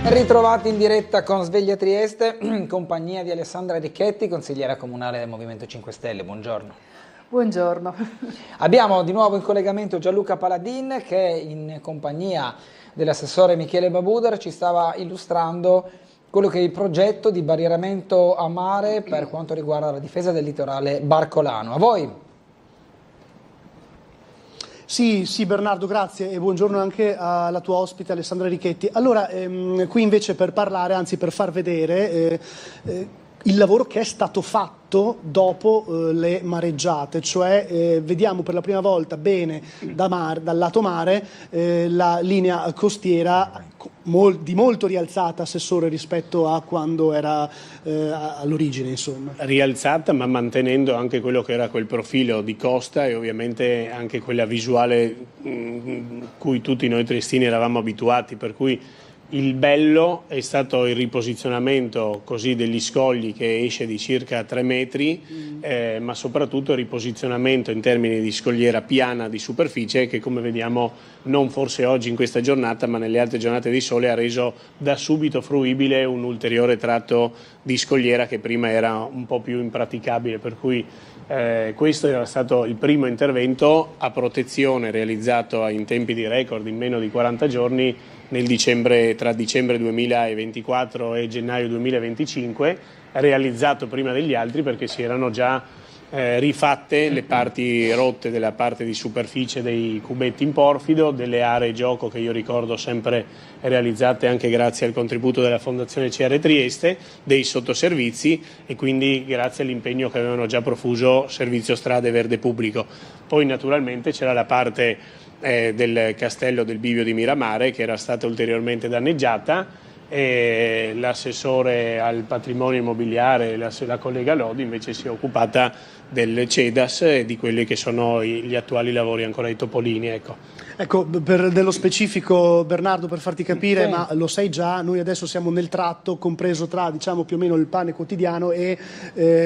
Ritrovati in diretta con Sveglia Trieste, in compagnia di Alessandra Ricchetti, consigliera comunale del Movimento 5 Stelle. Buongiorno. Buongiorno. Abbiamo di nuovo in collegamento Gianluca Paladin che in compagnia dell'assessore Michele Babuder ci stava illustrando quello che è il progetto di barrieramento a mare per quanto riguarda la difesa del litorale barcolano. A voi. Sì, Bernardo, grazie e buongiorno anche alla tua ospite Alessandra Ricchetti. Allora, qui invece per parlare, anzi per far vedere il lavoro che è stato fatto dopo le mareggiate, cioè vediamo per la prima volta bene dal lato mare la linea costiera di molto rialzata, Assessore, rispetto a quando era all'origine, insomma. Rialzata, ma mantenendo anche quello che era quel profilo di costa e ovviamente anche quella visuale cui tutti noi triestini eravamo abituati, per cui il bello è stato il riposizionamento così degli scogli che esce di circa 3 metri, ma soprattutto il riposizionamento in termini di scogliera piana di superficie che, come vediamo, non forse oggi in questa giornata ma nelle altre giornate di sole ha reso da subito fruibile un ulteriore tratto di scogliera che prima era un po' più impraticabile, per cui questo era stato il primo intervento a protezione realizzato in tempi di record in meno di 40 giorni tra dicembre 2024 e gennaio 2025, realizzato prima degli altri perché si erano già rifatte le parti rotte della parte di superficie dei cubetti in porfido, delle aree gioco che io ricordo sempre realizzate anche grazie al contributo della Fondazione CR Trieste, dei sottoservizi e quindi grazie all'impegno che avevano già profuso Servizio Strade Verde Pubblico. Poi naturalmente c'era la parte del castello del Bivio di Miramare che era stata ulteriormente danneggiata e l'assessore al patrimonio immobiliare, la collega Lodi, invece si è occupata del CEDAS e di quelli che sono gli attuali lavori ancora ai topolini. Ecco, nello specifico, Bernardo, per farti capire, ma lo sai già, noi adesso siamo nel tratto compreso tra, diciamo, più o meno il pane quotidiano e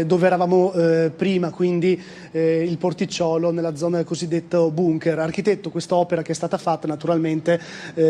dove eravamo prima, quindi il porticciolo nella zona del cosiddetto bunker. Architetto, questa opera che è stata fatta naturalmente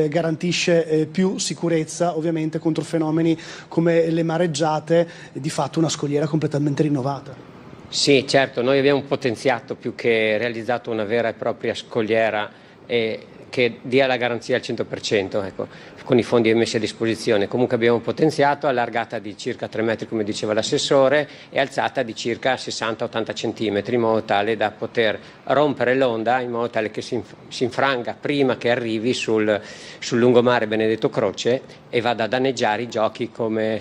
garantisce più sicurezza, ovviamente, contro fenomeni come le mareggiate, di fatto una scogliera completamente rinnovata. Sì, certo, noi abbiamo potenziato più che realizzato una vera e propria scogliera che dia la garanzia al 100%, ecco, con i fondi messi a disposizione. Comunque abbiamo potenziato, allargata di circa 3 metri come diceva l'assessore e alzata di circa 60-80 centimetri in modo tale da poter rompere l'onda, in modo tale che si infranga prima che arrivi sul lungomare Benedetto Croce e vada a danneggiare i giochi come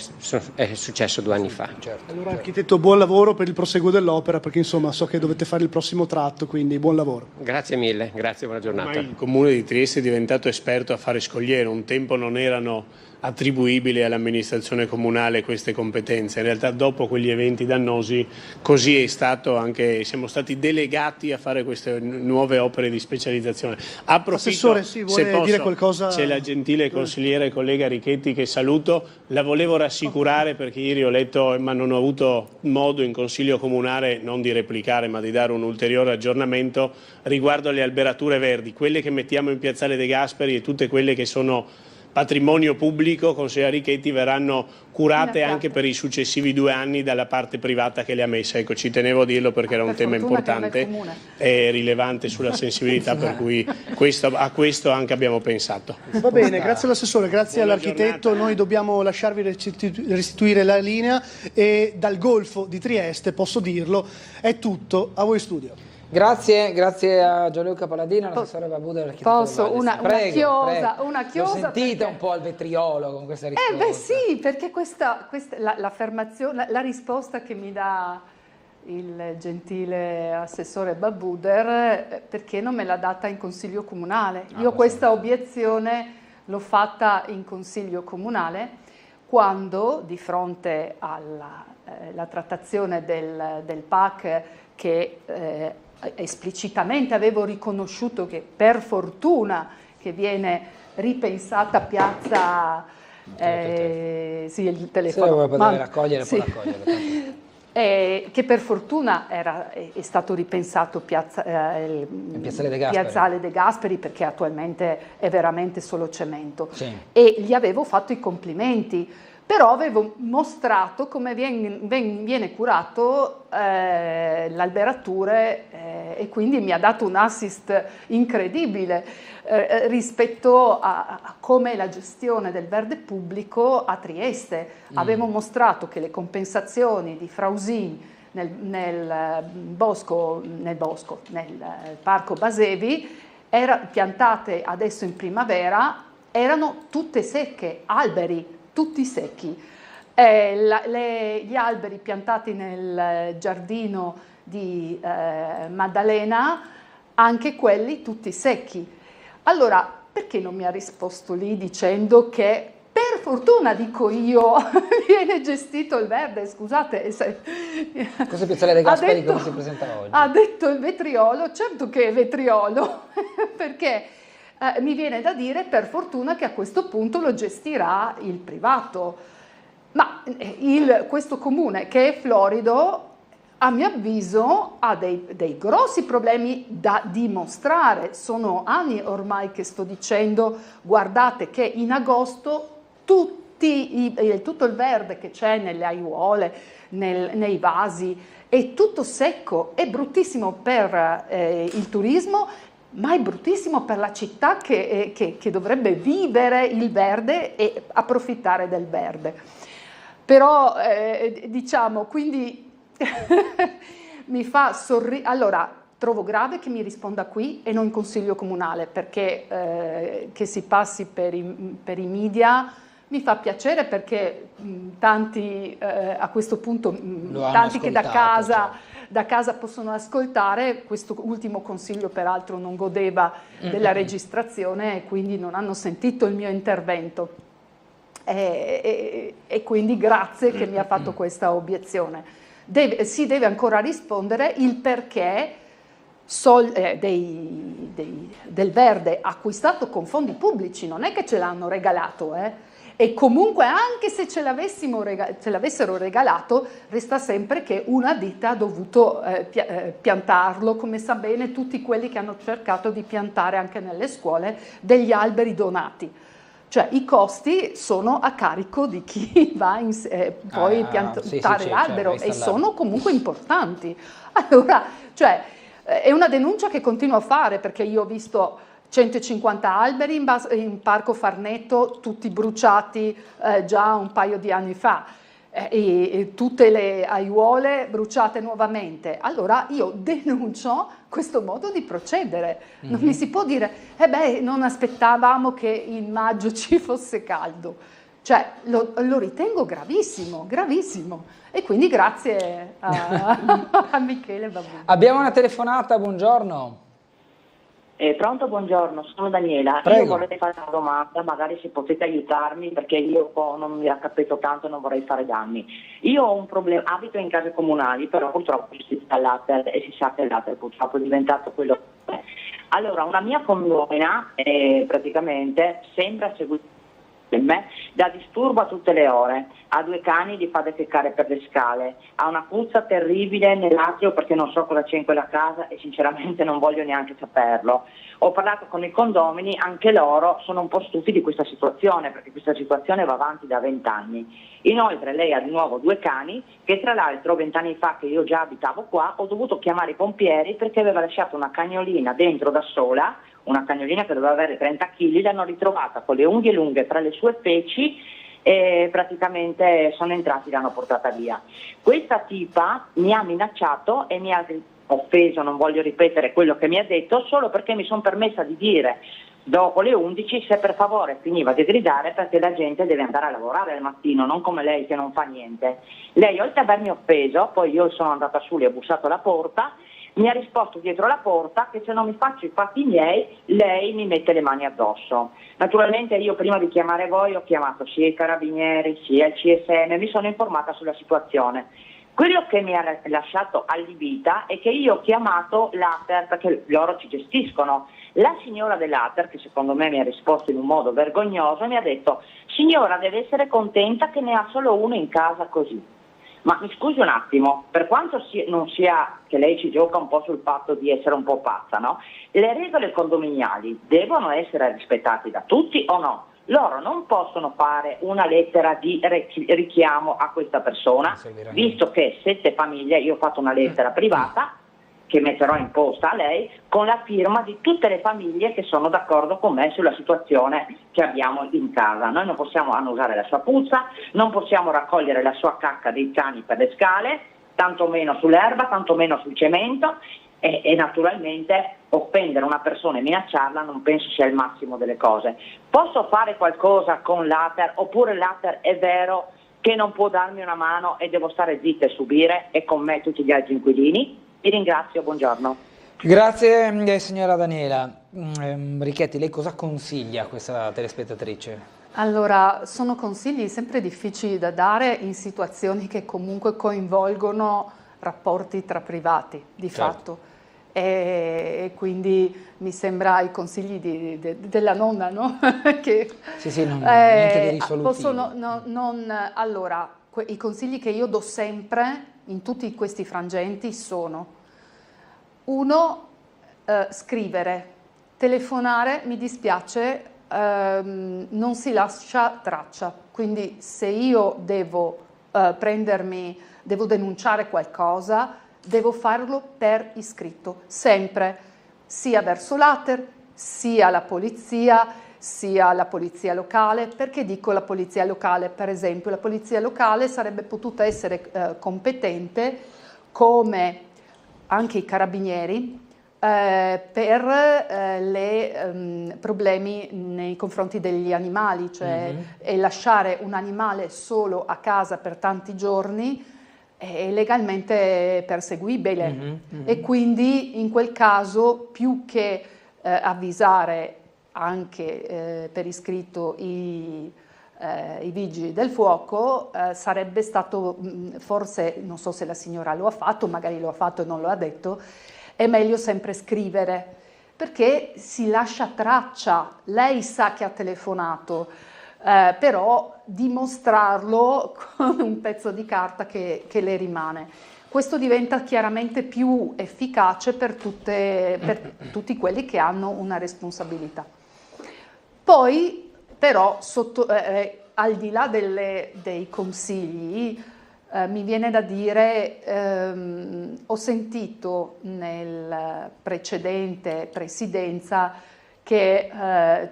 è successo 2 anni fa. Certo, allora architetto, buon lavoro per il proseguo dell'opera, perché insomma so che dovete fare il prossimo tratto, quindi buon lavoro. Grazie mille, grazie, buona giornata. Ormai il Comune di Trieste è diventato esperto a fare scogliere, un tempo non erano attribuibili all'amministrazione comunale queste competenze, in realtà dopo quegli eventi dannosi così è stato, anche siamo stati delegati a fare queste nuove opere di specializzazione. Assessore, sì, vuole dire qualcosa? C'è la gentile consigliera e collega Ricchetti che saluto, la volevo rassicurare perché ieri ho letto ma non ho avuto modo in Consiglio Comunale non di replicare ma di dare un ulteriore aggiornamento riguardo alle alberature verdi, quelle che mettiamo in Piazzale De Gasperi e tutte quelle che sono patrimonio pubblico, consigliera Ricchetti, verranno curate anche per i successivi 2 anni dalla parte privata che le ha messe. Ecco, ci tenevo a dirlo perché era un tema importante e rilevante sulla sensibilità, per cui a questo anche abbiamo pensato. Va bene, grazie all'assessore, grazie all'architetto. Noi dobbiamo lasciarvi restituire la linea e dal Golfo di Trieste, posso dirlo, è tutto. A voi studio. Grazie a Gianluca Paladino, all'assessore Babuder. Posso una chiosa? Lo sentite un po' al vetriolo con questa risposta? Beh sì, perché l'affermazione, la risposta che mi dà il gentile assessore Babuder, perché non me l'ha data in Consiglio Comunale. Io questa obiezione l'ho fatta in Consiglio Comunale quando, di fronte alla trattazione del PAC che esplicitamente avevo riconosciuto che per fortuna che viene ripensata piazza sì, il telefono. Se vuoi poter raccogliere, può raccogliere. che per fortuna è stato ripensato Piazzale De Gasperi. Piazzale De Gasperi, perché attualmente è veramente solo cemento. Sì. E gli avevo fatto i complimenti, però avevo mostrato come viene curato l'alberature, e quindi mi ha dato un assist incredibile rispetto a come è la gestione del verde pubblico a Trieste. Avevo mostrato che le compensazioni di Frausin nel Parco Basevi, piantate adesso in primavera, erano tutte secche, alberi tutti secchi. Gli alberi piantati nel giardino di Maddalena, anche quelli tutti secchi. Allora, perché non mi ha risposto lì dicendo che per fortuna, dico io, viene gestito il verde? Scusate. Cosa Piazzale De Gasperi come si presenta oggi? Ha detto il vetriolo, certo che è vetriolo, perché mi viene da dire per fortuna che a questo punto lo gestirà il privato. Ma questo comune, che è florido, a mio avviso ha dei grossi problemi da dimostrare. Sono anni ormai che sto dicendo: guardate che in agosto tutto il verde che c'è nelle aiuole, nei vasi, è tutto secco. È bruttissimo per il turismo, ma è bruttissimo per la città che dovrebbe vivere il verde e approfittare del verde. Però diciamo, quindi mi fa sorridere. Allora, trovo grave che mi risponda qui e non in consiglio comunale, perché che si passi per i media mi fa piacere, perché tanti a questo punto, tanti che da casa possono ascoltare. Questo ultimo consiglio peraltro non godeva della registrazione e quindi non hanno sentito il mio intervento, e quindi grazie che mi ha fatto questa obiezione. Si deve ancora rispondere il perché del verde acquistato con fondi pubblici, non è che ce l'hanno regalato, e comunque anche se ce l'avessero regalato, resta sempre che una ditta ha dovuto piantarlo, come sa bene tutti quelli che hanno cercato di piantare anche nelle scuole degli alberi donati. Cioè i costi sono a carico di chi va poi piantare l'albero, e sono comunque importanti. Allora, cioè, è una denuncia che continuo a fare, perché io ho visto 150 alberi in Parco Farneto, tutti bruciati già un paio di anni fa, e tutte le aiuole bruciate nuovamente. Allora io denuncio questo modo di procedere. Non mi si può dire non aspettavamo che in maggio ci fosse caldo. Cioè lo ritengo gravissimo, gravissimo. E quindi grazie a Michele Babuder. Abbiamo una telefonata, buongiorno. Pronto, buongiorno, sono Daniela. Prego. Io vorrei fare una domanda, magari se potete aiutarmi, perché io non mi ha capito tanto e non vorrei fare danni. Io ho un problema, abito in case comunali, però purtroppo si sta all'ATER, e si sa che l'ATER purtroppo è diventato quello che è. Allora, una mia condomina praticamente sembra seguire me, dà disturbo a tutte le ore, ha 2 cani, li fa defecare per le scale, ha una puzza terribile nell'atrio, perché non so cosa c'è in quella casa e sinceramente non voglio neanche saperlo. Ho parlato con i condomini, anche loro sono un po' stufi di questa situazione, perché questa situazione va avanti da 20 anni. Inoltre lei ha di nuovo 2 cani, che tra l'altro 20 anni fa, che io già abitavo qua, ho dovuto chiamare i pompieri perché aveva lasciato una cagnolina dentro da sola, una cagnolina che doveva avere 30 kg, l'hanno ritrovata con le unghie lunghe tra le sue feci, e praticamente sono entrati e l'hanno portata via. Questa tipa mi ha minacciato e mi ha offeso, non voglio ripetere quello che mi ha detto, solo perché mi sono permessa di dire dopo le 11 se per favore finiva di gridare, perché la gente deve andare a lavorare al mattino, non come lei che non fa niente. Lei, oltre ad avermi offeso, poi io sono andata su, le ho bussato alla porta, mi ha risposto dietro la porta che se non mi faccio i fatti miei lei mi mette le mani addosso. Naturalmente io prima di chiamare voi ho chiamato sia i carabinieri sia il CSM, mi sono informata sulla situazione. Quello che mi ha lasciato allibita è che io ho chiamato l'ATER, perché loro ci gestiscono. La signora dell'ATER, che secondo me mi ha risposto in un modo vergognoso, mi ha detto: signora, deve essere contenta che ne ha solo uno in casa così. Ma mi scusi un attimo, per quanto non sia che lei ci gioca un po' sul fatto di essere un po' pazza, no? Le regole condominiali devono essere rispettate da tutti o no? Loro non possono fare una lettera di richiamo a questa persona, visto che 7 famiglie, io ho fatto una lettera privata che metterò in posta a lei con la firma di tutte le famiglie che sono d'accordo con me sulla situazione che abbiamo in casa. Noi non possiamo annusare la sua puzza, non possiamo raccogliere la sua cacca dei cani per le scale, tanto meno sull'erba, tanto meno sul cemento e naturalmente offendere una persona e minacciarla non penso sia il massimo delle cose. Posso fare qualcosa con l'Ater oppure l'Ater è vero che non può darmi una mano e devo stare zitta e subire e con me tutti gli altri inquilini? Vi ringrazio, buongiorno. Grazie signora Daniela. Richetti, lei cosa consiglia a questa telespettatrice? Allora, sono consigli sempre difficili da dare in situazioni che comunque coinvolgono rapporti tra privati, di fatto. E quindi mi sembra i consigli della nonna, no? Che, sì, niente di risolutivo. Allora, i consigli che io do sempre in tutti questi frangenti sono: 1, scrivere, telefonare, mi dispiace, non si lascia traccia, quindi se io devo devo denunciare qualcosa, devo farlo per iscritto, sempre, sia verso l'Ater, sia la polizia locale. Perché dico la polizia locale? Per esempio, la polizia locale sarebbe potuta essere competente, come anche i carabinieri, per problemi nei confronti degli animali, cioè e lasciare un animale solo a casa per tanti giorni è legalmente perseguibile e quindi in quel caso più che avvisare anche per iscritto i vigili del fuoco, sarebbe stato forse, non so se la signora lo ha fatto, magari lo ha fatto e non lo ha detto, è meglio sempre scrivere, perché si lascia traccia, lei sa che ha telefonato, però dimostrarlo con un pezzo di carta che le rimane. Questo diventa chiaramente più efficace per tutti quelli che hanno una responsabilità. Poi però, al di là dei consigli, mi viene da dire, ho sentito nel precedente presidenza che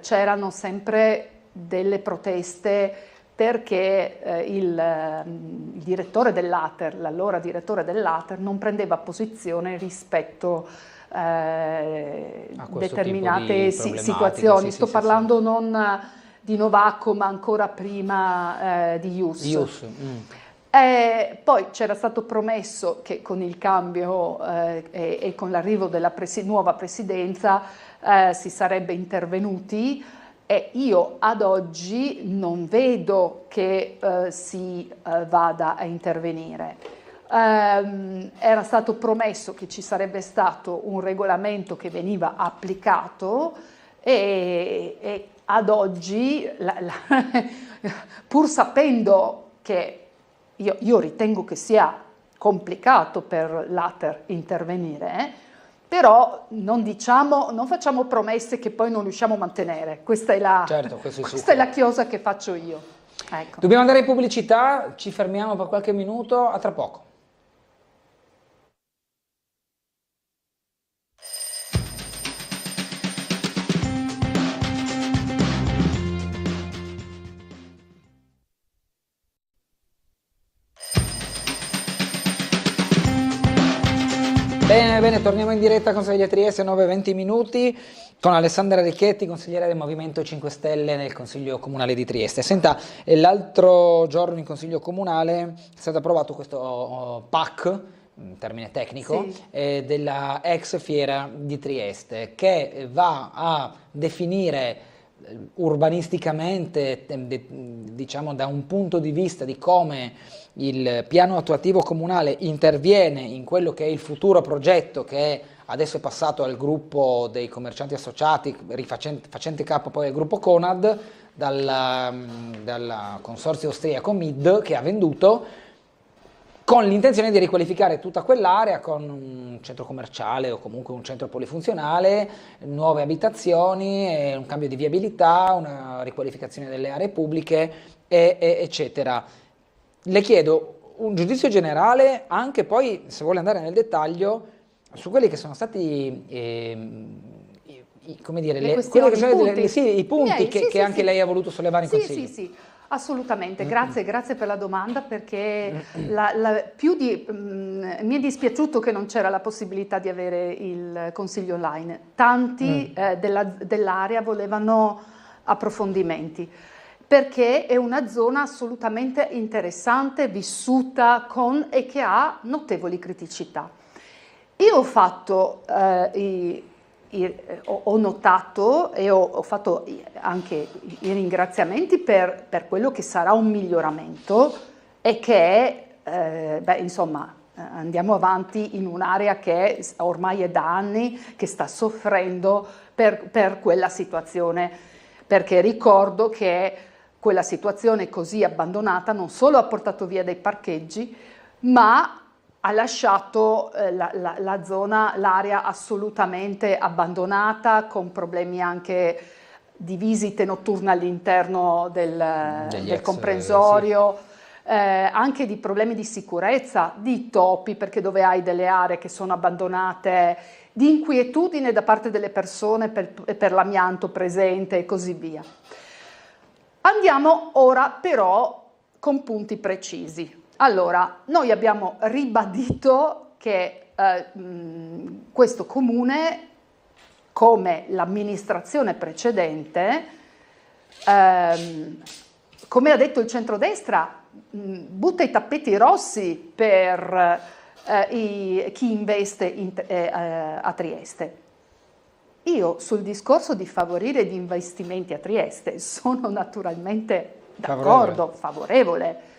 c'erano sempre delle proteste perché il direttore dell'Ater, l'allora direttore dell'Ater, non prendeva posizione rispetto determinate situazioni. Sto parlando non di Novacco, ma ancora prima di Ius. Poi c'era stato promesso che con il cambio e con l'arrivo della nuova presidenza si sarebbe intervenuti, e io ad oggi non vedo che si vada a intervenire. Era stato promesso che ci sarebbe stato un regolamento che veniva applicato e ad oggi, pur sapendo che io ritengo che sia complicato per l'Ater intervenire, però non facciamo promesse che poi non riusciamo a mantenere. Questa è la chiosa che faccio io. Ecco. Dobbiamo andare in pubblicità, ci fermiamo per qualche minuto, a tra poco. Bene, torniamo in diretta con Sveglia Trieste, 9:20 minuti, con Alessandra Richetti, consigliere del Movimento 5 Stelle nel Consiglio Comunale di Trieste. Senta, l'altro giorno in Consiglio Comunale è stato approvato questo PAC, termine tecnico, sì, della ex Fiera di Trieste, che va a definire urbanisticamente, diciamo da un punto di vista di come il piano attuativo comunale interviene in quello che è il futuro progetto che adesso è passato al gruppo dei commercianti associati, facente capo poi al gruppo Conad, dal consorzio austriaco MID, che ha venduto. con l'intenzione di riqualificare tutta quell'area con un centro commerciale o comunque un centro polifunzionale, nuove abitazioni, un cambio di viabilità, una riqualificazione delle aree pubbliche, eccetera. Le chiedo un giudizio generale, anche poi, se vuole andare nel dettaglio, su quelli che sono stati come dire, i punti che anche lei ha voluto sollevare in Consiglio. Sì, assolutamente, grazie per la domanda, perché mi è dispiaciuto che non c'era la possibilità di avere il Consiglio online. Tanti dell'area volevano approfondimenti, perché è una zona assolutamente interessante, vissuta e che ha notevoli criticità. Io ho fatto ho notato e ho fatto anche i ringraziamenti per quello che sarà un miglioramento e che andiamo avanti in un'area che ormai è da anni che sta soffrendo per quella situazione, perché ricordo che quella situazione così abbandonata non solo ha portato via dei parcheggi, ma ha lasciato l'area assolutamente abbandonata, con problemi anche di visite notturne all'interno del comprensorio, anche di problemi di sicurezza, di topi, perché dove hai delle aree che sono abbandonate, di inquietudine da parte delle persone per l'amianto presente e così via. Andiamo ora però con punti precisi. Allora, noi abbiamo ribadito che questo comune, come l'amministrazione precedente, come ha detto il centrodestra, butta i tappeti rossi per chi investe a Trieste. Io sul discorso di favorire gli investimenti a Trieste sono naturalmente d'accordo, favorevole.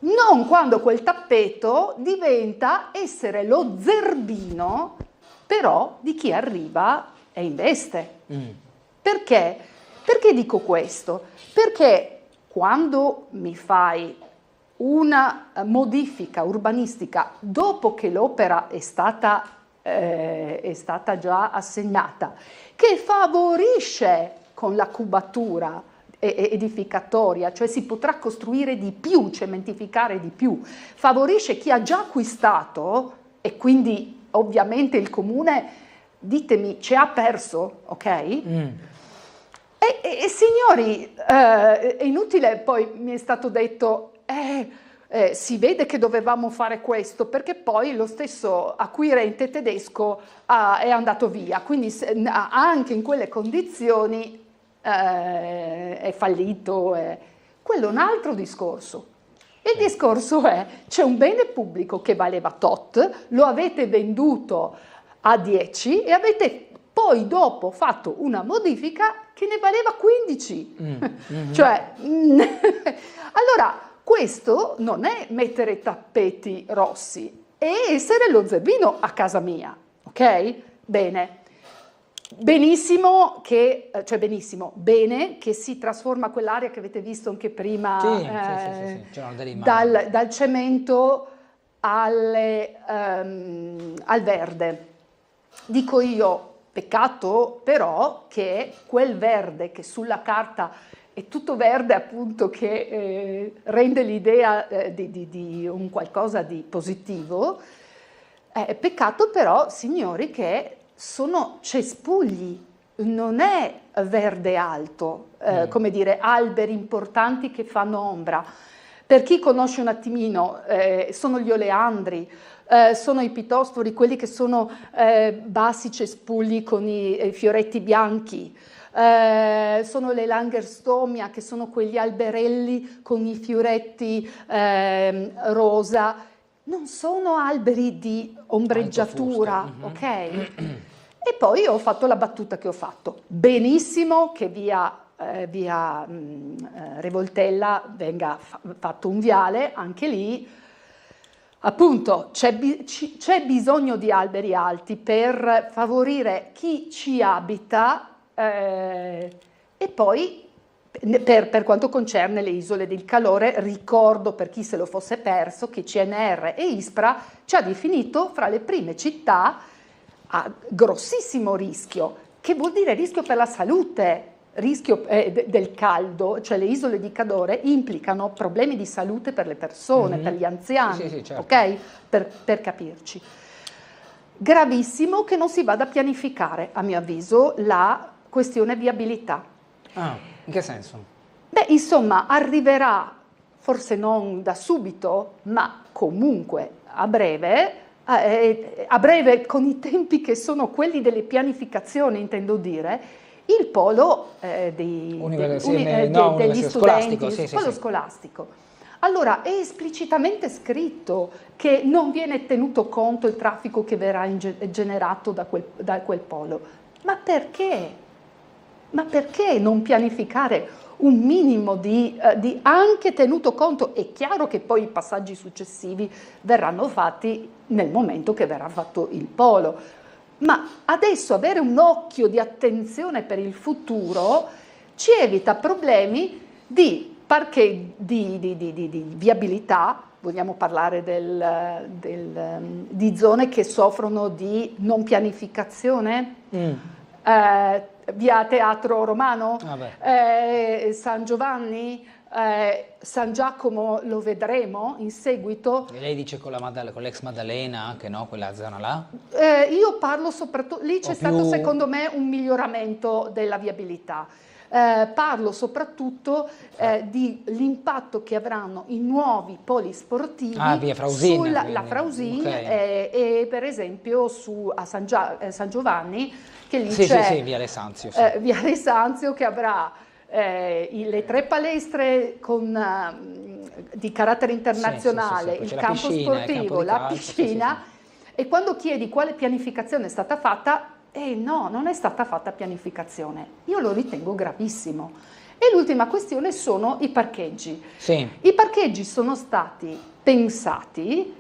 Non quando quel tappeto diventa essere lo zerbino però di chi arriva e investe. Perché? Perché dico questo? Perché quando mi fai una modifica urbanistica dopo che l'opera è stata già assegnata, che favorisce con la cubatura edificatoria, cioè si potrà costruire di più, cementificare di più, favorisce chi ha già acquistato e quindi ovviamente il comune, ditemi, ci ha perso, ok? E signori, è inutile, poi mi è stato detto, si vede che dovevamo fare questo, perché poi lo stesso acquirente tedesco è andato via, quindi anche in quelle condizioni è fallito. Quello è un altro discorso. Il discorso è, c'è un bene pubblico che valeva tot, lo avete venduto a 10 e avete poi dopo fatto una modifica che ne valeva 15. Cioè, allora, questo non è mettere tappeti rossi, è essere lo zerbino a casa mia, ok? Bene. Benissimo bene che si trasforma quell'area che avete visto anche prima, dal cemento al verde. Dico io, peccato però che quel verde che sulla carta è tutto verde, appunto, che rende l'idea di un qualcosa di positivo, peccato però, signori, che sono cespugli, non è verde alto, come dire, alberi importanti che fanno ombra. Per chi conosce un attimino, sono gli oleandri, sono i pitosfori, quelli che sono bassi cespugli con i fioretti bianchi, sono le langerstomia, che sono quegli alberelli con i fioretti rosa. Non sono alberi di ombreggiatura, ok? E poi ho fatto la battuta che ho fatto. Benissimo che via Revoltella venga fatto un viale, anche lì, appunto, c'è bisogno di alberi alti per favorire chi ci abita, e poi Per quanto concerne le isole del calore, ricordo per chi se lo fosse perso che CNR e ISPRA ci ha definito fra le prime città a grossissimo rischio, che vuol dire rischio per la salute, rischio del caldo, cioè le isole di calore implicano problemi di salute per le persone, per gli anziani, Sì, certo. ok? Per capirci. Gravissimo che non si vada a pianificare, a mio avviso, la questione viabilità. Ah, in che senso? Beh, insomma, arriverà, forse non da subito, ma comunque a breve con i tempi che sono quelli delle pianificazioni, intendo dire, il polo degli studenti, scolastico, il polo scolastico. Allora, è esplicitamente scritto che non viene tenuto conto il traffico che verrà generato da quel polo. Ma perché? Ma perché non pianificare un minimo di anche tenuto conto? È chiaro che poi i passaggi successivi verranno fatti nel momento che verrà fatto il polo, ma adesso avere un occhio di attenzione per il futuro ci evita problemi di viabilità. Vogliamo parlare di zone che soffrono di non pianificazione? Via Teatro Romano, San Giovanni, San Giacomo lo vedremo in seguito. E lei dice con l'ex Maddalena anche, no? Quella zona là? Io parlo soprattutto, lì c'è stato secondo me un miglioramento della viabilità. Parlo soprattutto dell'impatto che avranno i nuovi poli sportivi via Frausina, sulla Frausina e per esempio a San Giovanni, che lì c'è via Alessandrio, via Alessandrio, che avrà le 3 palestre di carattere internazionale, il campo sportivo, la piscina. E quando chiedi quale pianificazione è stata fatta, no, non è stata fatta pianificazione. Io lo ritengo gravissimo. E l'ultima questione sono i parcheggi. Sì. I parcheggi sono stati pensati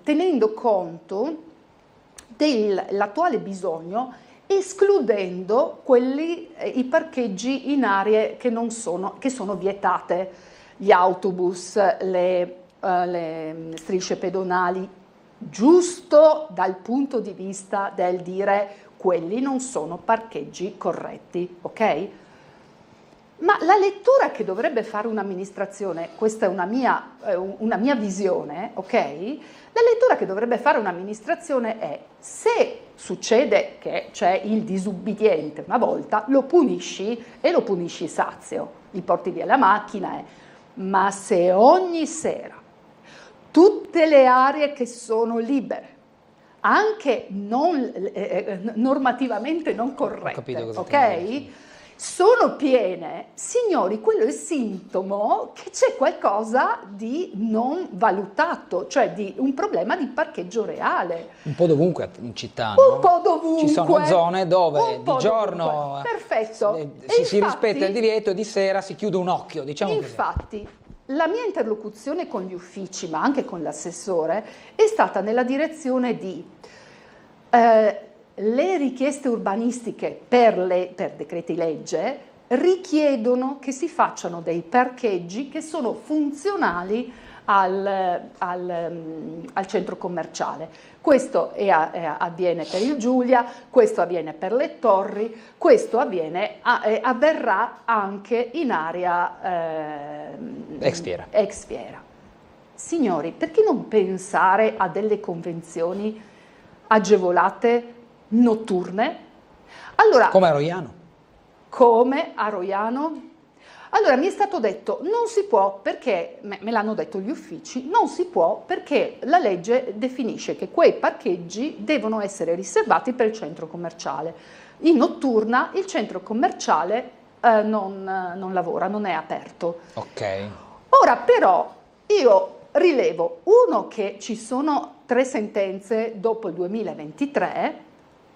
tenendo conto dell'attuale bisogno, escludendo i parcheggi in aree che sono vietate, gli autobus, le strisce pedonali, giusto dal punto di vista del dire quelli non sono parcheggi corretti, ok? Ma la lettura che dovrebbe fare un'amministrazione, questa è una mia visione, ok? La lettura che dovrebbe fare un'amministrazione è: se succede che c'è il disubbidiente una volta, lo punisci e lo punisci sazio, gli porti via la macchina, ma se ogni sera tutte le aree che sono libere, anche normativamente non corrette, ok? Sono piene, signori, quello è il sintomo che c'è qualcosa di non valutato, cioè di un problema di parcheggio reale. Un po' dovunque in città, no? Un po' dovunque. Ci sono zone dove di giorno si rispetta il divieto e di sera si chiude un occhio, diciamo così. Infatti, la mia interlocuzione con gli uffici, ma anche con l'assessore, è stata nella direzione di le richieste urbanistiche per decreti legge richiedono che si facciano dei parcheggi che sono funzionali al centro commerciale. Questo avviene per il Giulia, questo avviene per le Torri, questo avverrà anche in area ex fiera. Signori, perché non pensare a delle convenzioni agevolate notturne? Allora, come a Roiano. Come a Roiano? Allora mi è stato detto non si può perché, me l'hanno detto gli uffici, non si può perché la legge definisce che quei parcheggi devono essere riservati per il centro commerciale. In notturna il centro commerciale non lavora, non è aperto. Ok. Ora però io rilevo, che ci sono 3 sentenze dopo il 2023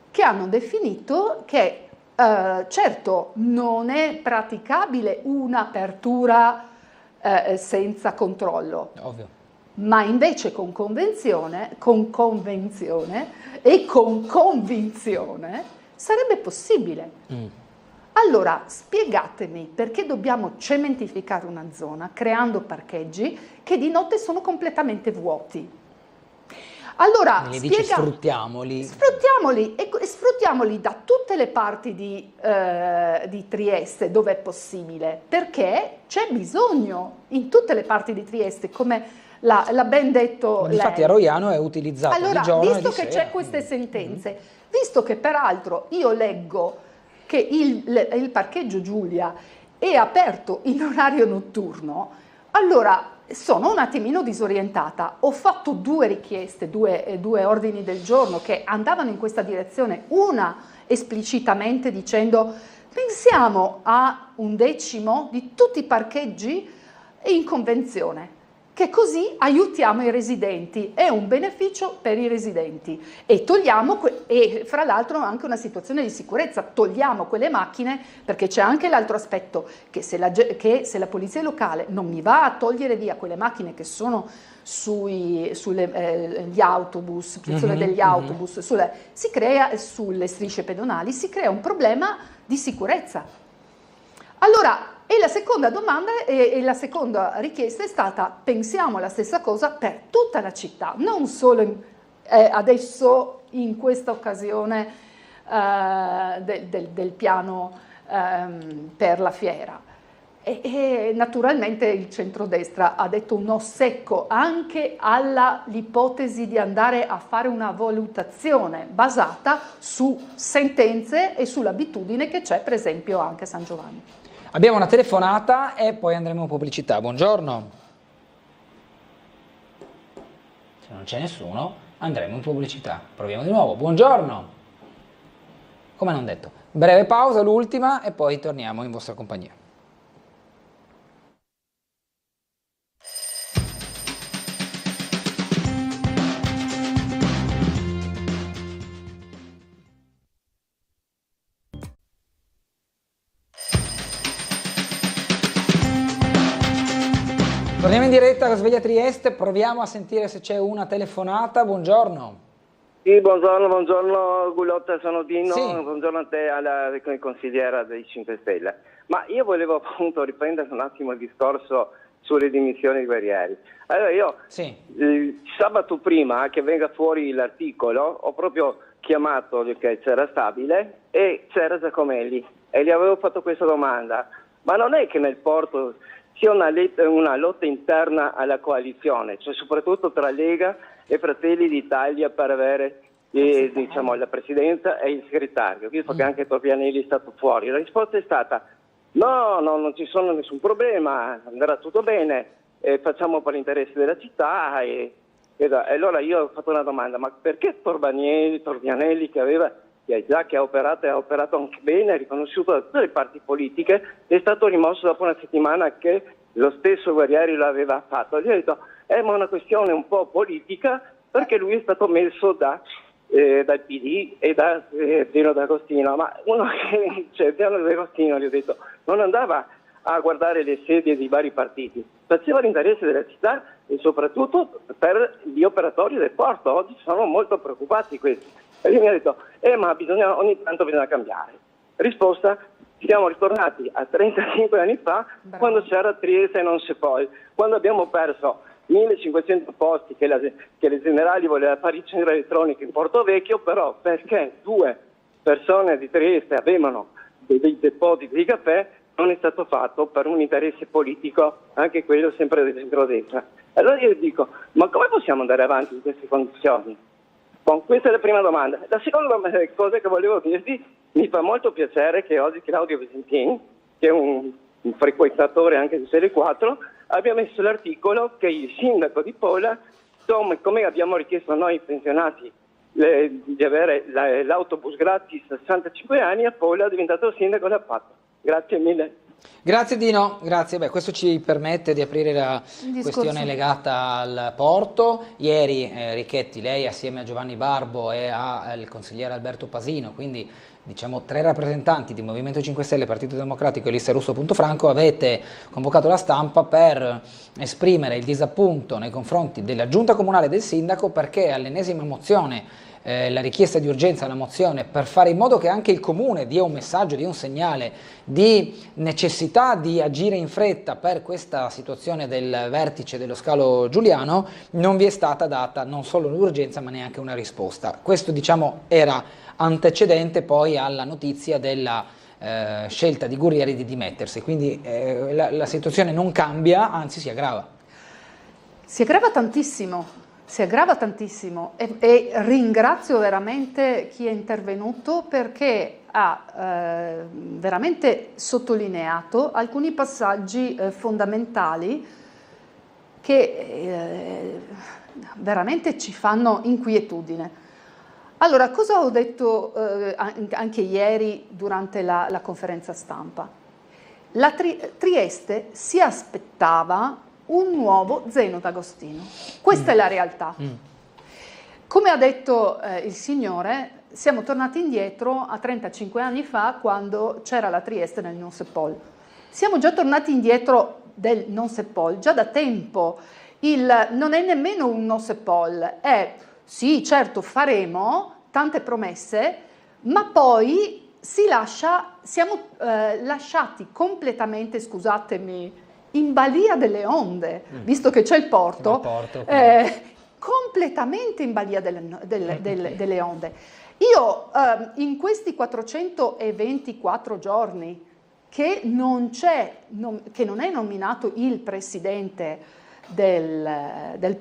che hanno definito che certo non è praticabile un'apertura senza controllo. Ovvio. Ma invece con convenzione e con convinzione sarebbe possibile. Allora, spiegatemi perché dobbiamo cementificare una zona creando parcheggi che di notte sono completamente vuoti. Allora, Mi dice sfruttiamoli. Sfruttiamoli e sfruttiamoli da tutte le parti di Trieste dove è possibile, perché c'è bisogno in tutte le parti di Trieste, come l'ha ben detto Infatti lei. a Roiano è utilizzato Allora, di giorno e visto di che sera. c'è queste sentenze, visto che peraltro io leggo che il parcheggio Giulia è aperto in orario notturno, allora sono un attimino disorientata. Ho fatto 2 richieste, due ordini del giorno che andavano in questa direzione, una esplicitamente dicendo pensiamo a 1/10 di tutti i parcheggi in convenzione, che così aiutiamo i residenti, è un beneficio per i residenti e togliamo, e fra l'altro anche una situazione di sicurezza, togliamo quelle macchine, perché c'è anche l'altro aspetto, che se la polizia locale non mi va a togliere via quelle macchine che sono gli autobus, frizione degli autobus, si crea sulle strisce pedonali, si crea un problema di sicurezza. Allora, e la seconda domanda e la seconda richiesta è stata: pensiamo la stessa cosa per tutta la città, non solo adesso in questa occasione del piano per la fiera. E naturalmente il centrodestra ha detto un no secco anche all'ipotesi di andare a fare una valutazione basata su sentenze e sull'abitudine che c'è per esempio anche a San Giovanni. Abbiamo una telefonata e poi andremo in pubblicità. Buongiorno. Se non c'è nessuno, andremo in pubblicità. Proviamo di nuovo. Buongiorno. Come non detto. Breve pausa, l'ultima, e poi torniamo in vostra compagnia. Torniamo in diretta con Sveglia Trieste, proviamo a sentire se c'è una telefonata. Buongiorno. Sì, buongiorno Gulotta, sono Dino, Sì. Buongiorno a te, alla consigliera dei 5 Stelle. Ma io volevo appunto riprendere un attimo il discorso sulle dimissioni di Guerrieri. Allora io, sabato prima che venga fuori l'articolo, ho proprio chiamato che c'era Stabile e c'era Giacomelli e gli avevo fatto questa domanda: ma non è che nel porto sia una lotta interna alla coalizione, cioè soprattutto tra Lega e Fratelli d'Italia per avere diciamo, la presidenza e il segretario, visto che anche Torbianelli è stato fuori? La risposta è stata no, non ci sono nessun problema, andrà tutto bene, facciamo per l'interesse della città. E allora io ho fatto una domanda: ma perché Torbianelli che ha operato anche bene, riconosciuto da tutte le parti politiche, è stato rimosso dopo una settimana che lo stesso Guerrieri lo aveva fatto? Gli ho detto ma è una questione un po' politica, perché lui è stato messo dal PD e da Zeno D'Agostino, ma uno che Zeno D'Agostino, gli ho detto, non andava a guardare le sedie dei vari partiti, faceva l'interesse della città e soprattutto per gli operatori del porto. Oggi sono molto preoccupati questi. E lui mi ha detto ma ogni tanto bisogna cambiare. Risposta: siamo ritornati a 35 anni fa. Bravo. Quando c'era Trieste e non se poi, quando abbiamo perso 1500 posti che le Generali voleva fare i centri elettronici in Porto Vecchio, però perché 2 persone di Trieste avevano dei depositi di caffè, non è stato fatto per un interesse politico, anche quello sempre del centrodestra. Allora io dico, ma come possiamo andare avanti in queste condizioni? Bon, questa è la prima domanda. La seconda cosa che volevo dirti: mi fa molto piacere che oggi Claudio Visentin, che è un frequentatore anche di Serie 4, abbia messo l'articolo che il sindaco di Pola, come abbiamo richiesto noi pensionati di avere l'autobus gratis a 65 anni, a Pola è diventato il sindaco e l'ha fatto. Grazie mille. Grazie Dino, grazie. Beh, questo ci permette di aprire la questione legata al porto. Ieri Richetti, lei assieme a Giovanni Barbo e al consigliere Alberto Pasino, quindi diciamo 3 rappresentanti di Movimento 5 Stelle, Partito Democratico e Lista Russo Franco, avete convocato la stampa per esprimere il disappunto nei confronti della giunta comunale del sindaco, perché all'ennesima mozione la richiesta di urgenza, la mozione, per fare in modo che anche il Comune dia un messaggio, dia un segnale di necessità di agire in fretta per questa situazione del vertice dello scalo Giuliano, non vi è stata data non solo l'urgenza ma neanche una risposta. Questo, diciamo, era antecedente poi alla notizia della scelta di Guerrieri di dimettersi, quindi la situazione non cambia, anzi si aggrava. Si aggrava tantissimo. Si aggrava tantissimo e ringrazio veramente chi è intervenuto perché ha veramente sottolineato alcuni passaggi fondamentali che veramente ci fanno inquietudine. Allora, cosa ho detto anche ieri durante la conferenza stampa? La Trieste si aspettava un nuovo Zeno D'Agostino. Questa è la realtà. Come ha detto il signore, siamo tornati indietro a 35 anni fa quando c'era la Trieste nel Non se pol. Siamo già tornati indietro del Non se pol, già da tempo. Non è nemmeno un Non se pol, è sì, certo, faremo tante promesse, ma poi siamo lasciati completamente, scusatemi, in balia delle onde, visto che c'è il porto, completamente in balia delle onde. Io in questi 424 giorni che non è nominato il presidente dell'ente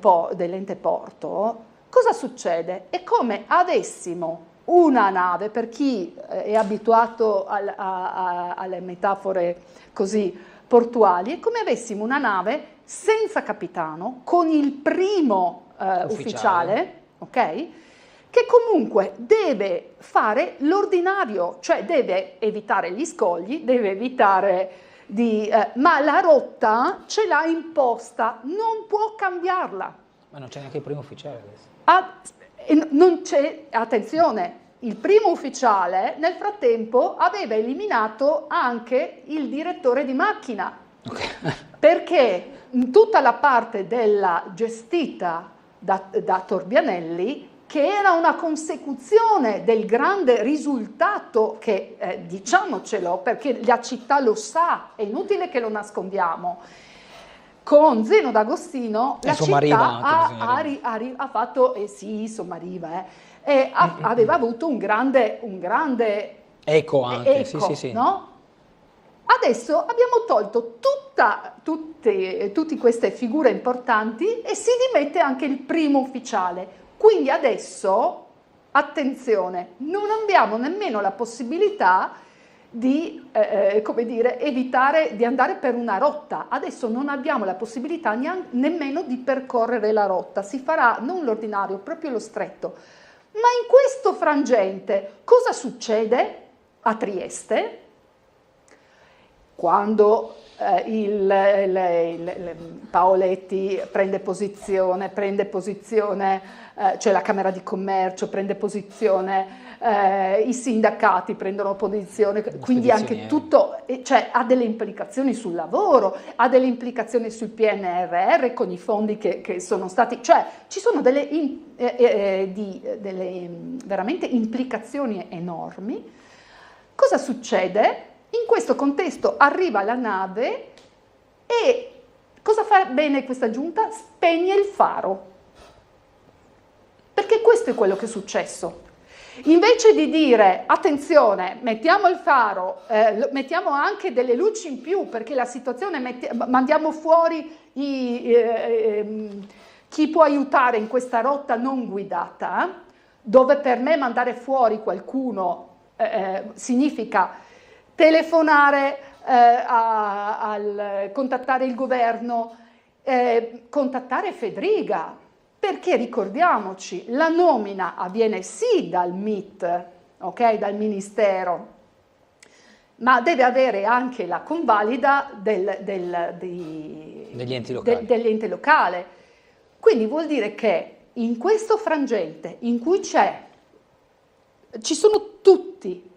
porto, cosa succede? È come avessimo una nave, per chi è abituato alle metafore così portuali, è come avessimo una nave senza capitano, con il primo ufficiale, ok? Che comunque deve fare l'ordinario, cioè deve evitare gli scogli, deve evitare ma la rotta ce l'ha imposta, non può cambiarla. Ma non c'è neanche il primo ufficiale adesso. Non c'è, attenzione, il primo ufficiale nel frattempo aveva eliminato anche il direttore di macchina, perché in tutta la parte della gestita da Torbianelli, che era una consecuzione del grande risultato che, diciamocelo, perché la città lo sa, è inutile che lo nascondiamo, con Zeno D'Agostino la città ha fatto, sì, Sommariva, aveva avuto un grande eco anche, sì. No? Adesso abbiamo tolto tutte queste figure importanti e si dimette anche il primo ufficiale. Quindi adesso, attenzione, non abbiamo nemmeno la possibilità di evitare di andare per una rotta. Adesso non abbiamo la possibilità nemmeno di percorrere la rotta, si farà non l'ordinario, proprio lo stretto. Ma in questo frangente cosa succede a Trieste? Quando Paoletti prende posizione, cioè la Camera di Commercio prende posizione, i sindacati prendono posizione, quindi anche tutto, cioè, ha delle implicazioni sul lavoro, ha delle implicazioni sul PNRR con i fondi che sono stati, cioè ci sono delle veramente implicazioni enormi. Cosa succede? In questo contesto arriva la nave e cosa fa bene questa giunta? Spegne il faro. Perché questo è quello che è successo. Invece di dire, attenzione, mettiamo il faro, mettiamo anche delle luci in più, perché la situazione, mandiamo fuori chi può aiutare in questa rotta non guidata, dove per me mandare fuori qualcuno significa telefonare, contattare il governo, contattare Fedriga, perché ricordiamoci, la nomina avviene sì dal MIT, ok, dal Ministero, ma deve avere anche la convalida degli enti locali. Quindi vuol dire che in questo frangente in cui ci sono tutti,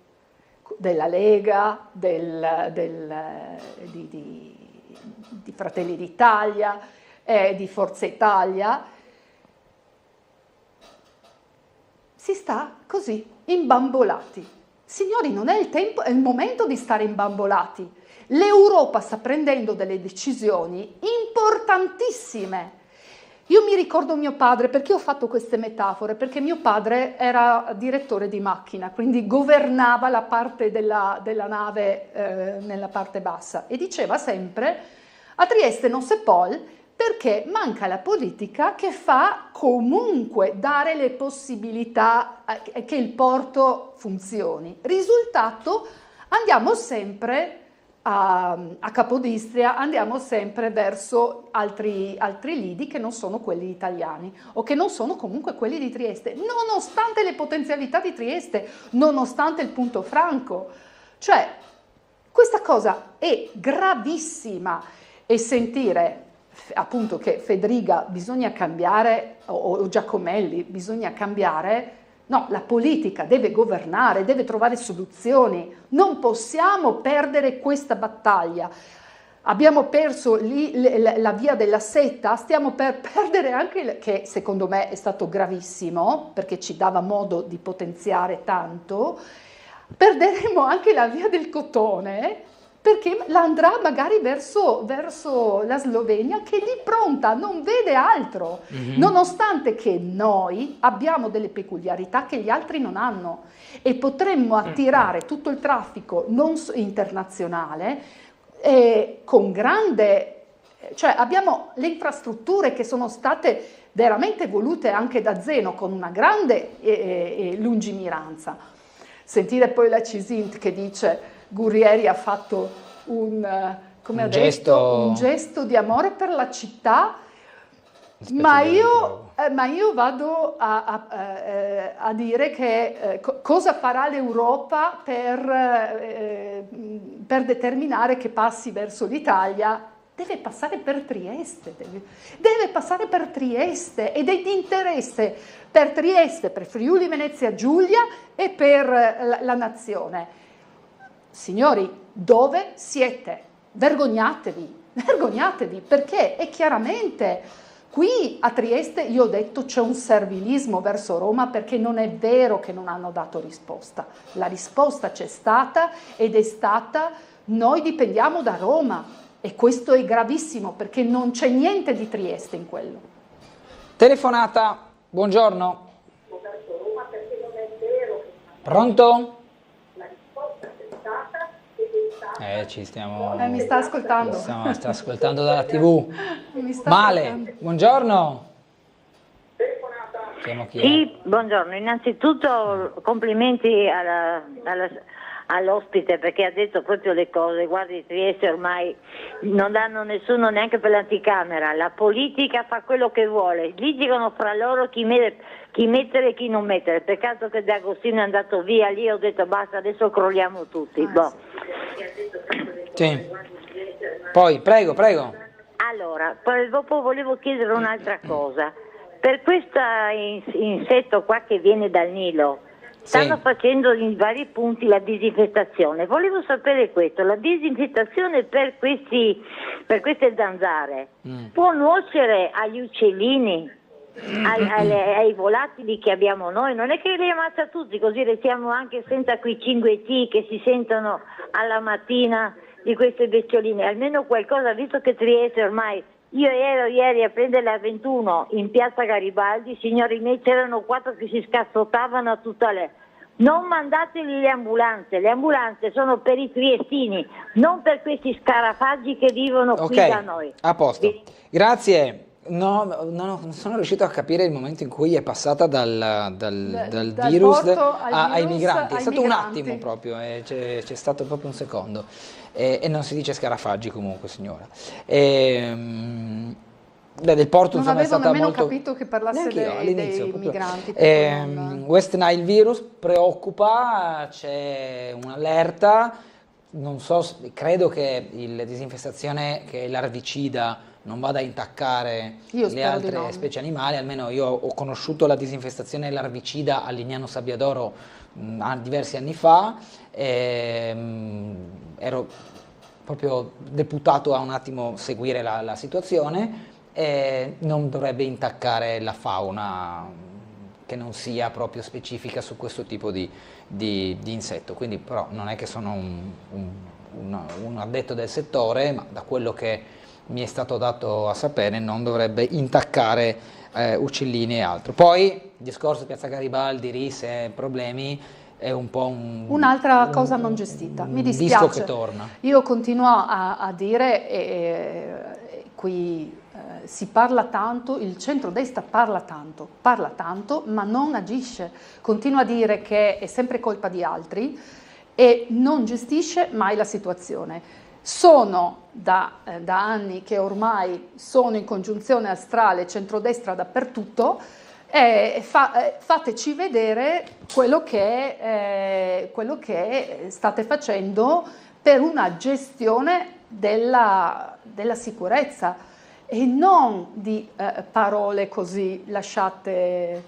della Lega, di Fratelli d'Italia, di Forza Italia, si sta così, imbambolati. Signori, non è il tempo, è il momento di stare imbambolati. L'Europa sta prendendo delle decisioni importantissime. Io mi ricordo mio padre, perché ho fatto queste metafore? Perché mio padre era direttore di macchina, quindi governava la parte della nave nella parte bassa e diceva sempre: a Trieste non se può perché manca la politica che fa comunque dare le possibilità che il porto funzioni. Risultato, andiamo sempre a Capodistria, andiamo sempre verso altri lidi che non sono quelli italiani o che non sono comunque quelli di Trieste, nonostante le potenzialità di Trieste, nonostante il punto franco. Cioè, questa cosa è gravissima, e sentire appunto che Fedriga bisogna cambiare o Giacomelli bisogna cambiare. No, la politica deve governare, deve trovare soluzioni, non possiamo perdere questa battaglia. Abbiamo perso lì la via della seta, stiamo per perdere anche, che secondo me è stato gravissimo, perché ci dava modo di potenziare tanto, perderemo anche la via del cotone, perché andrà magari verso la Slovenia, che è lì pronta, non vede altro, nonostante che noi abbiamo delle peculiarità che gli altri non hanno e potremmo attirare tutto il traffico internazionale con grande, cioè abbiamo le infrastrutture che sono state veramente volute anche da Zeno con una grande lungimiranza. Sentire poi la Cisint che dice: Gurrieri ha fatto un gesto di amore per la città, ma io vado a dire che cosa farà l'Europa per determinare che passi verso l'Italia. Deve passare per Trieste, deve passare per Trieste, ed è di interesse per Trieste, per Friuli Venezia Giulia e per la nazione. Signori, dove siete? Vergognatevi, vergognatevi, perché è chiaramente qui a Trieste, io ho detto, c'è un servilismo verso Roma, perché non è vero che non hanno dato risposta. La risposta c'è stata, ed è stata: noi dipendiamo da Roma, e questo è gravissimo, perché non c'è niente di Trieste in quello. Telefonata, buongiorno. Pronto? Ci stiamo... mi sta ascoltando. Sta ascoltando dalla TV. Male, buongiorno. Sì, buongiorno. Innanzitutto complimenti all'ospite, perché ha detto proprio le cose. Guardi, Trieste ormai non danno nessuno neanche per l'anticamera. La politica fa quello che vuole. Litigano fra loro chi mettere e chi non mettere. Peccato che De Agostino è andato via, lì ho detto basta, adesso crolliamo tutti. Sì. Poi, prego. Allora, poi dopo volevo chiedere un'altra cosa. Per questo insetto qua che viene dal Nilo, stanno facendo in vari punti la disinfestazione. Volevo sapere questo: la disinfestazione per queste zanzare può nuocere agli uccellini, ai volatili che abbiamo noi? Non è che li ammazza tutti, così restiamo anche senza quei 5T che si sentono alla mattina di queste bestioline. Almeno qualcosa, visto che Trieste ormai... Io ero ieri a prendere la 21 in piazza Garibaldi, signori miei, c'erano 4 che si scazzottavano a tutta le... Non mandateli le ambulanze sono per i triestini, non per questi scarafaggi che vivono qui da noi. A posto, grazie. No, non sono riuscito a capire il momento in cui è passata dal virus ai migranti. È stato un attimo proprio, c'è stato proprio un secondo. E non si dice scarafaggi comunque, signora. Del porto, non insomma, è stata nemmeno molto... capito che parlasse dei migranti. West Nile virus preoccupa, c'è un'allerta. Non so, credo che la disinfestazione, che è larvicida, non vada a intaccare le altre specie animali. Almeno io ho conosciuto la disinfestazione larvicida a Lignano Sabbiadoro diversi anni fa. Ero proprio deputato a un attimo seguire la situazione. Non dovrebbe intaccare la fauna che non sia proprio specifica su questo tipo di insetto. Quindi però non è che sono un addetto del settore, ma da quello che mi è stato dato a sapere non dovrebbe intaccare uccellini e altro. Poi il discorso Piazza Garibaldi, risse, problemi, è un po' un'altra cosa non gestita. Mi dispiace. Disco che torna. Io continuo a dire, qui si parla tanto, il centrodestra parla tanto, ma non agisce. Continua a dire che è sempre colpa di altri e non gestisce mai la situazione. Sono da anni che ormai sono in congiunzione astrale centrodestra dappertutto. Fateci vedere quello che state facendo per una gestione della sicurezza e non di parole così lasciate,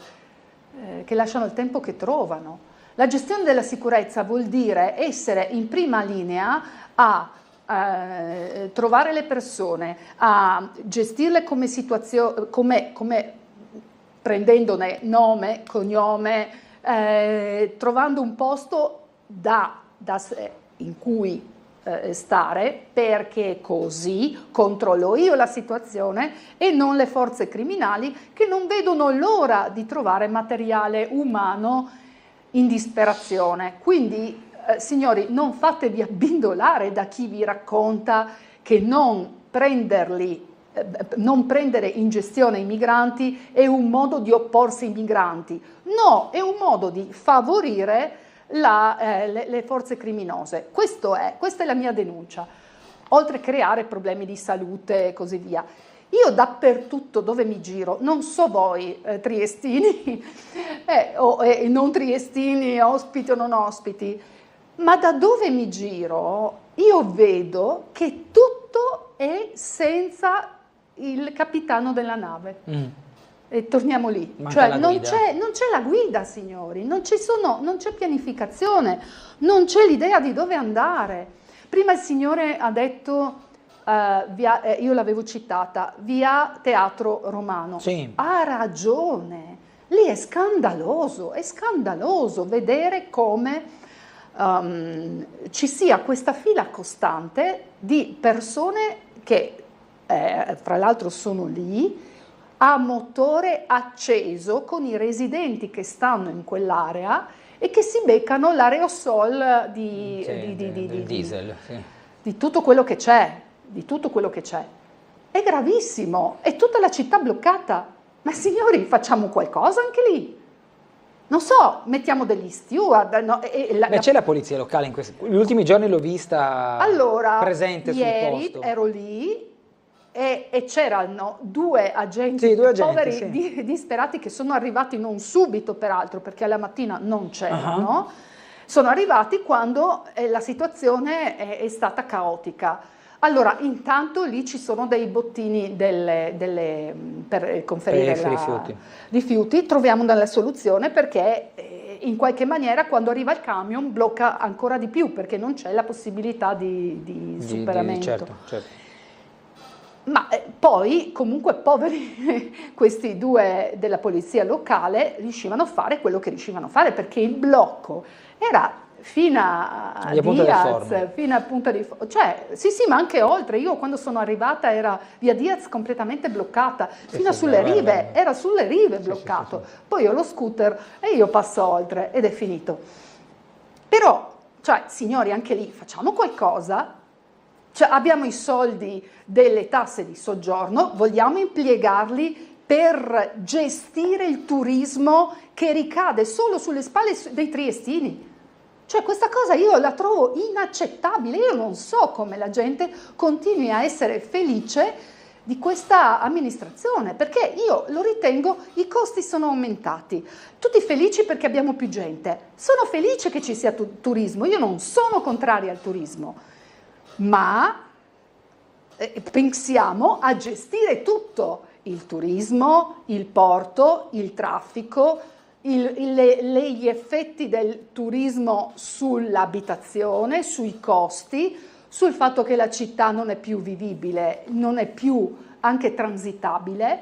che lasciano il tempo che trovano. La gestione della sicurezza vuol dire essere in prima linea a trovare le persone, a gestirle come situazione, come prendendone nome, cognome, trovando un posto in cui stare, perché così controllo io la situazione e non le forze criminali che non vedono l'ora di trovare materiale umano in disperazione. Quindi, signori, non fatevi abbindolare da chi vi racconta che non prendere in gestione i migranti è un modo di opporsi ai migranti. No, è un modo di favorire le forze criminose. Questa è la mia denuncia, oltre a creare problemi di salute e così via. Io dappertutto dove mi giro, non so voi triestini o non triestini, ospiti o non ospiti, ma da dove mi giro io vedo che tutto è senza il capitano della nave. E torniamo lì, cioè non c'è la guida, signori, non c'è pianificazione, non c'è l'idea di dove andare. Prima il signore ha detto, io l'avevo citata, via Teatro Romano. Sì. Ha ragione, lì è scandaloso vedere come ci sia questa fila costante di persone che fra l'altro sono lì a motore acceso con i residenti che stanno in quell'area e che si beccano l'aerosol del diesel, sì. di tutto quello che c'è, È gravissimo, è tutta la città bloccata. Ma signori, facciamo qualcosa anche lì. Non so, mettiamo degli steward. No, c'è la polizia locale in gli ultimi giorni l'ho vista presente sul posto. Ieri ero lì e c'erano due agenti poveri, sì, disperati, che sono arrivati non subito peraltro, perché alla mattina non c'erano, sono arrivati quando la situazione è stata caotica. Allora, intanto lì ci sono dei bottini per conferire rifiuti, troviamo una soluzione, perché in qualche maniera quando arriva il camion blocca ancora di più, perché non c'è la possibilità di superamento. Certo. Ma poi comunque poveri questi due della polizia locale riuscivano a fare quello che riuscivano a fare, perché il blocco era fino a Diaz, fino a Punta di Forno, cioè sì, ma anche oltre. Io quando sono arrivata era via Diaz completamente bloccata, fino sulle rive, era sulle rive bloccato. Sì. Poi ho lo scooter e io passo oltre ed è finito. Però, cioè, signori, anche lì facciamo qualcosa. Cioè, abbiamo i soldi delle tasse di soggiorno, vogliamo impiegarli per gestire il turismo che ricade solo sulle spalle dei triestini. Cioè, questa cosa io la trovo inaccettabile. Io non so come la gente continui a essere felice di questa amministrazione, perché io lo ritengo, i costi sono aumentati, tutti felici perché abbiamo più gente. Sono felice che ci sia turismo, io non sono contraria al turismo, ma pensiamo a gestire tutto, il turismo, il porto, il traffico, gli effetti del turismo sull'abitazione, sui costi, sul fatto che la città non è più vivibile, non è più anche transitabile.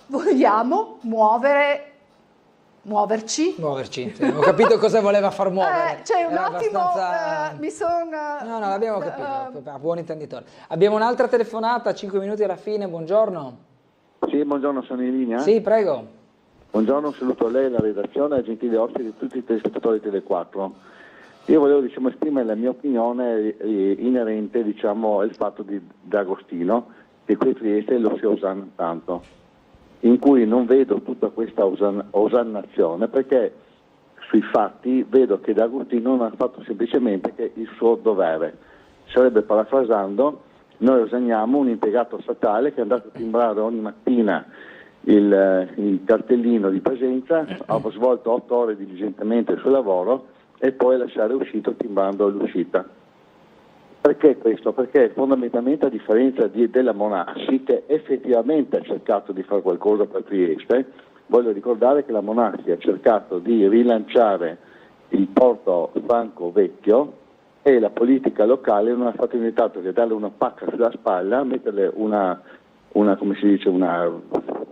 Vogliamo muovere muoverci. Sì. Ho capito cosa voleva far muovere. Cioè un Era attimo abbastanza... mi sono... No, l'abbiamo capito, a buon intenditore. Abbiamo un'altra telefonata, 5 minuti alla fine, buongiorno. Sì, buongiorno, sono in linea? Sì, prego. Buongiorno, un saluto a lei, alla redazione, ai gentili ospiti di tutti i telespettatori di Tele4. Io volevo esprimere la mia opinione inerente al fatto di D'Agostino, che qui a Trieste lo si osanna tanto, in cui non vedo tutta questa osannazione, perché sui fatti vedo che D'Agostino non ha fatto semplicemente che il suo dovere. Sarebbe, parafrasando, noi osanniamo un impiegato statale che è andato a timbrare ogni mattina il cartellino di presenza, ha svolto 8 ore diligentemente il suo lavoro e poi lasciare uscito timbrando l'uscita. Perché questo? Perché fondamentalmente, a differenza della Monassi, che effettivamente ha cercato di fare qualcosa per Trieste, voglio ricordare che la Monassi ha cercato di rilanciare il porto franco vecchio e la politica locale non ha fatto nient'altro che darle una pacca sulla spalla, metterle una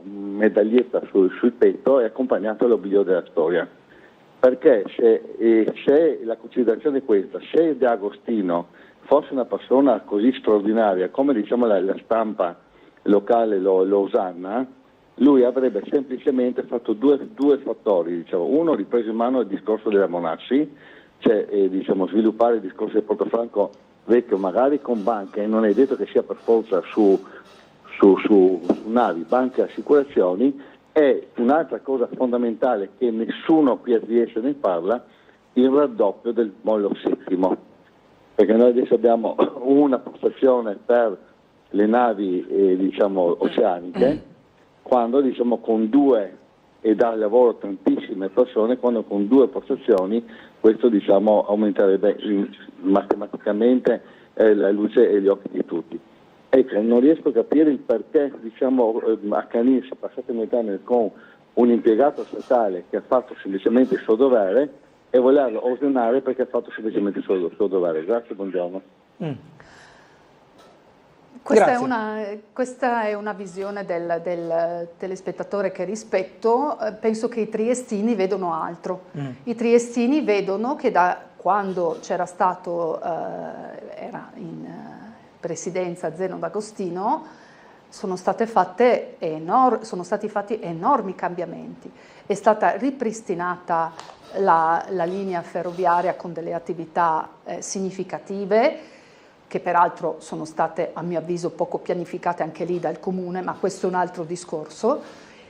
medaglietta sul petto e accompagnato all'oblio della storia. Perché se la considerazione è questa, se D'Agostino fosse una persona così straordinaria come la stampa locale lo osanna, lui avrebbe semplicemente fatto due fattori. Uno, ripreso in mano il discorso della Monassi, cioè sviluppare il discorso del Portofranco vecchio magari con banche, non è detto che sia per forza su navi, banche e assicurazioni, e un'altra cosa fondamentale che nessuno qui a Trieste ne parla, il raddoppio del Mollo VII, perché noi adesso abbiamo una postazione per le navi oceaniche, quando con due, e dà lavoro a tantissime persone, quando con 2 postazioni questo aumenterebbe matematicamente la luce e gli occhi di tutti. Ecco, non riesco a capire il perché accanirsi, passatemi il termine, con un impiegato statale che ha fatto semplicemente il suo dovere e volerlo osannare perché ha fatto semplicemente il suo dovere. Grazie, buongiorno. Questa è una visione del telespettatore che rispetto. Penso che i triestini vedono altro. I triestini vedono che da quando c'era stato, era in presidenza Zeno D'Agostino, sono stati fatti enormi cambiamenti. È stata ripristinata la linea ferroviaria con delle attività significative, che peraltro sono state, a mio avviso, poco pianificate anche lì dal comune, ma questo è un altro discorso.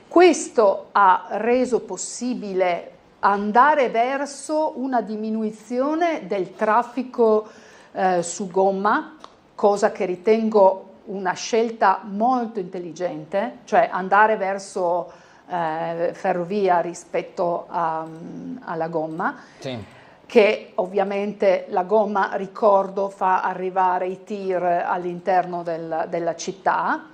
Questo ha reso possibile andare verso una diminuzione del traffico su gomma, cosa che ritengo una scelta molto intelligente, cioè andare verso ferrovia rispetto alla gomma. Sì. Che ovviamente la gomma, ricordo, fa arrivare i tir all'interno della città,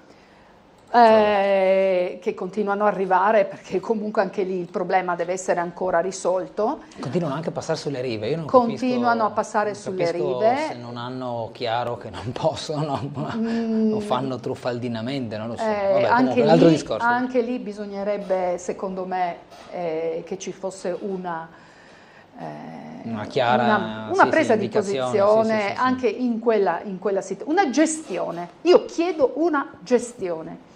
che continuano ad arrivare perché comunque anche lì il problema deve essere ancora risolto. Continuano anche a passare sulle rive, io non continuano a passare sulle rive. Se non hanno chiaro che non possono, lo fanno truffaldinamente, non lo so. Vabbè, anche un altro discorso. Anche lì bisognerebbe, secondo me, che ci fosse una chiara una presa di posizione sì. Anche in quella situazione, una gestione. Io chiedo una gestione.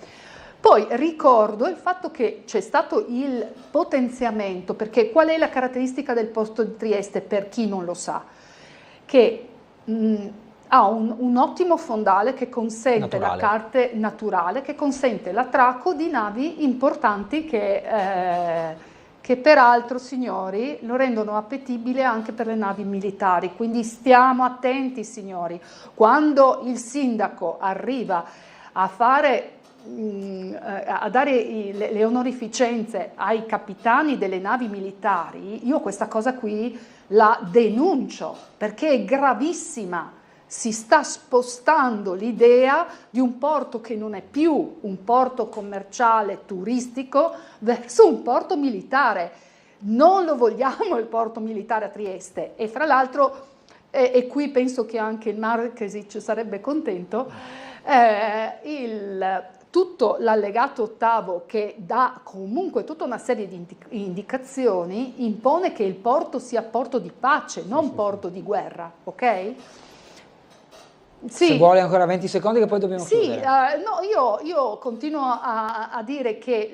Poi ricordo il fatto che c'è stato il potenziamento, perché qual è la caratteristica del porto di Trieste, per chi non lo sa? Che ha un ottimo fondale che consente la carte naturale, che consente l'attracco di navi importanti che peraltro, signori, lo rendono appetibile anche per le navi militari. Quindi stiamo attenti, signori. Quando il sindaco arriva a dare le onorificenze ai capitani delle navi militari, io questa cosa qui la denuncio, perché è gravissima. Si sta spostando l'idea di un porto che non è più un porto commerciale turistico verso un porto militare. Non lo vogliamo il porto militare a Trieste, e fra l'altro, e qui penso che anche il Marchesic sarebbe contento, tutto l'allegato ottavo, che dà comunque tutta una serie di indicazioni, impone che il porto sia porto di pace, non porto di guerra, ok? Sì. Se vuole ancora 20 secondi che poi dobbiamo chiudere. No, io continuo a dire che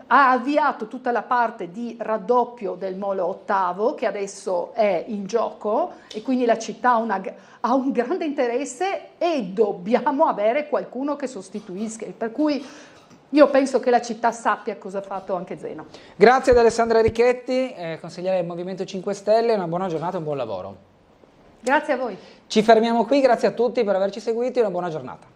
ha avviato tutta la parte di raddoppio del molo ottavo, che adesso è in gioco, e quindi la città ha un grande interesse e dobbiamo avere qualcuno che sostituisca, per cui io penso che la città sappia cosa ha fatto anche Zeno. Grazie ad Alessandra Richetti, consigliere del Movimento 5 Stelle, una buona giornata e un buon lavoro. Grazie a voi. Ci fermiamo qui, grazie a tutti per averci seguiti e una buona giornata.